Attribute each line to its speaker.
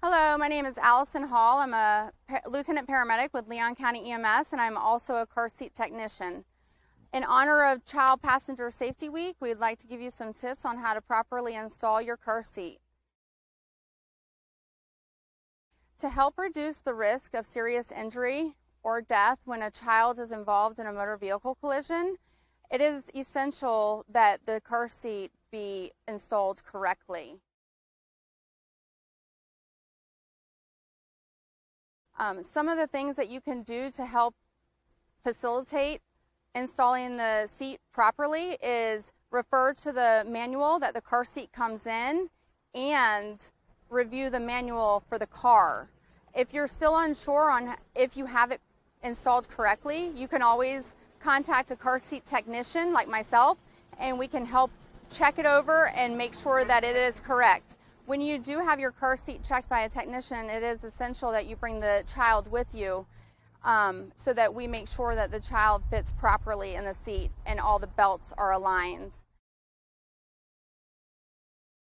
Speaker 1: Hello, my name is Allison Hall. I'm a lieutenant paramedic with Leon County EMS, and I'm also a car seat technician. In honor of Child Passenger Safety Week, we'd like to give you some tips on how to properly install your car seat. To help reduce the risk of serious injury or death when a child is involved in a motor vehicle collision, it is essential that the car seat be installed correctly. Some of the things that you can do to help facilitate installing the seat properly is refer to the manual that the car seat comes in and review the manual for the car. If you're still unsure on if you have it installed correctly, you can always contact a car seat technician like myself, and we can help check it over and make sure that it is correct. When you do have your car seat checked by a technician, it is essential that you bring the child with you so that we make sure that the child fits properly in the seat and all the belts are aligned.